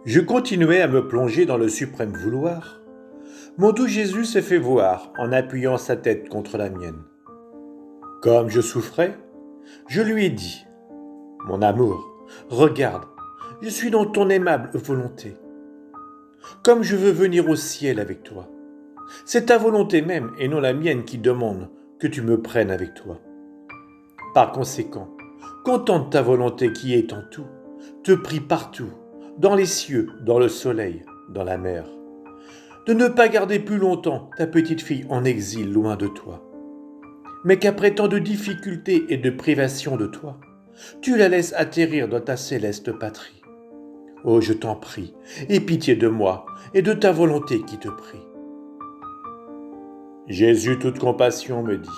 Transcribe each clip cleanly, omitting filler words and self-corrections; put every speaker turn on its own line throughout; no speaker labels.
Je continuais à me plonger dans le suprême vouloir. Mon doux Jésus s'est fait voir en appuyant sa tête contre la mienne. Comme je souffrais, je lui ai dit, « Mon amour, regarde, je suis dans ton aimable volonté. Comme je veux venir au ciel avec toi. C'est ta volonté même et non la mienne qui demande que tu me prennes avec toi. Par conséquent, contente ta volonté qui est en tout, te prie partout, dans les cieux, dans le soleil, dans la mer, de ne pas garder plus longtemps ta petite fille en exil loin de toi, mais qu'après tant de difficultés et de privations de toi, tu la laisses atterrir dans ta céleste patrie. Oh, je t'en prie, aie pitié de moi et de ta volonté qui te prie. » Jésus, toute compassion, me dit,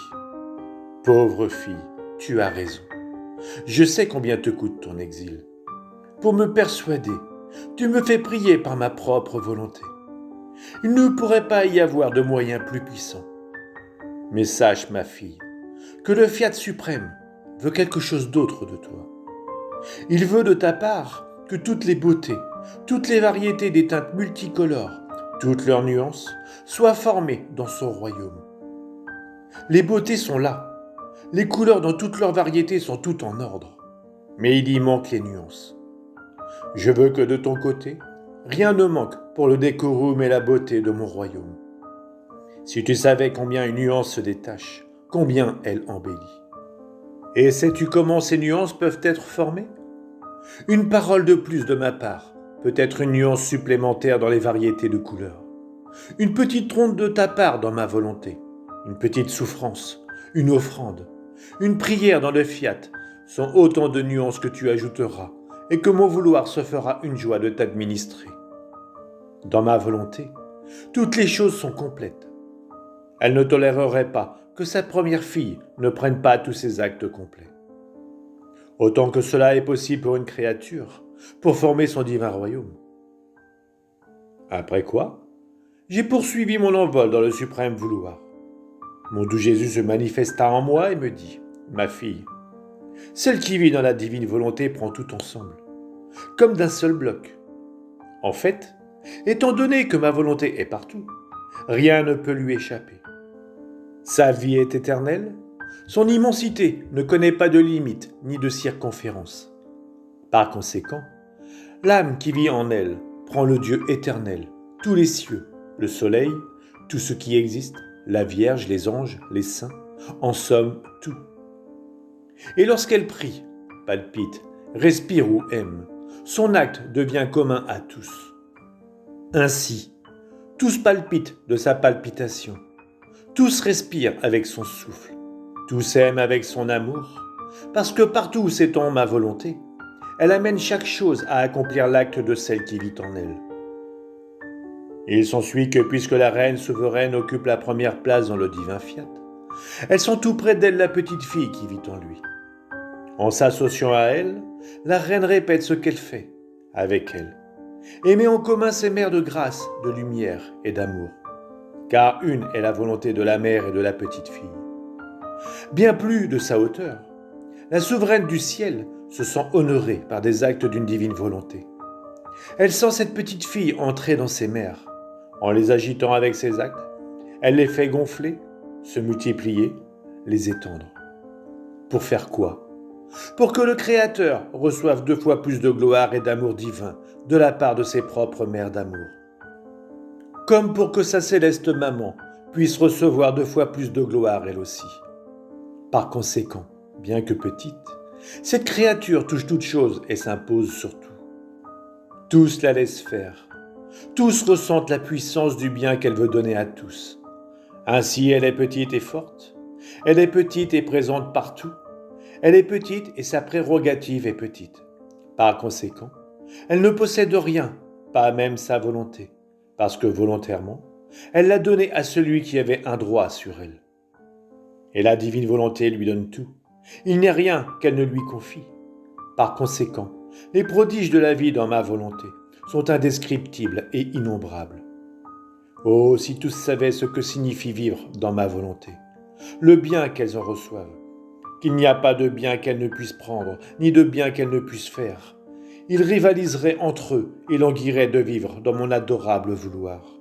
« Pauvre fille, tu as raison. Je sais combien te coûte ton exil. Pour me persuader, tu me fais prier par ma propre volonté. Il ne pourrait pas y avoir de moyen plus puissant. Mais sache, ma fille, que le Fiat suprême veut quelque chose d'autre de toi. Il veut de ta part que toutes les beautés, toutes les variétés des teintes multicolores, toutes leurs nuances, soient formées dans son royaume. Les beautés sont là, les couleurs dans toutes leurs variétés sont toutes en ordre, mais il y manque les nuances. Je veux que de ton côté, rien ne manque pour le décorum et la beauté de mon royaume. Si tu savais combien une nuance se détache, combien elle embellit. Et sais-tu comment ces nuances peuvent être formées ? Une parole de plus de ma part peut être une nuance supplémentaire dans les variétés de couleurs. Une petite trompe de ta part dans ma volonté, une petite souffrance, une offrande, une prière dans le fiat sont autant de nuances que tu ajouteras et que mon vouloir se fera une joie de t'administrer. Dans ma volonté, toutes les choses sont complètes. Elle ne tolérerait pas que sa première fille ne prenne pas tous ses actes complets. Autant que cela est possible pour une créature, pour former son divin royaume. Après quoi, j'ai poursuivi mon envol dans le suprême vouloir. Mon doux Jésus se manifesta en moi et me dit, « Ma fille, celle qui vit dans la divine volonté prend tout ensemble, comme d'un seul bloc. En fait, étant donné que ma volonté est partout, rien ne peut lui échapper. Sa vie est éternelle, son immensité ne connaît pas de limite ni de circonférence. Par conséquent, l'âme qui vit en elle prend le Dieu éternel, tous les cieux, le soleil, tout ce qui existe, la Vierge, les anges, les saints, en somme tout. Et lorsqu'elle prie, palpite, respire ou aime, son acte devient commun à tous. Ainsi, tous palpitent de sa palpitation, tous respirent avec son souffle, tous aiment avec son amour, parce que partout où s'étend ma volonté, elle amène chaque chose à accomplir l'acte de celle qui vit en elle. Il s'ensuit que puisque la reine souveraine occupe la première place dans le divin fiat, elle sent tout près d'elle la petite fille qui vit en lui. En s'associant à elle, la reine répète ce qu'elle fait avec elle et met en commun ses mères de grâce, de lumière et d'amour, car une est la volonté de la mère et de la petite fille. Bien plus de sa hauteur, la souveraine du ciel se sent honorée par des actes d'une divine volonté. Elle sent cette petite fille entrer dans ses mers. En les agitant avec ses actes, elle les fait gonfler, se multiplier, les étendre. Pour faire quoi ? Pour que le Créateur reçoive 2 fois plus de gloire et d'amour divin de la part de ses propres mères d'amour. Comme pour que sa céleste maman puisse recevoir 2 fois plus de gloire elle aussi. Par conséquent, bien que petite, cette créature touche toutes choses et s'impose sur tout. Tous la laissent faire. Tous ressentent la puissance du bien qu'elle veut donner à tous. Ainsi, elle est petite et forte. Elle est petite et présente partout. Elle est petite et sa prérogative est petite. Par conséquent, elle ne possède rien, pas même sa volonté, parce que volontairement, elle l'a donnée à celui qui avait un droit sur elle. Et la divine volonté lui donne tout. Il n'est rien qu'elle ne lui confie. Par conséquent, les prodiges de la vie dans ma volonté sont indescriptibles et innombrables. Oh, si tous savaient ce que signifie vivre dans ma volonté, le bien qu'elles en reçoivent, qu'il n'y a pas de bien qu'elles ne puissent prendre, ni de bien qu'elles ne puissent faire. ils rivaliseraient entre eux et languiraient de vivre dans mon adorable vouloir.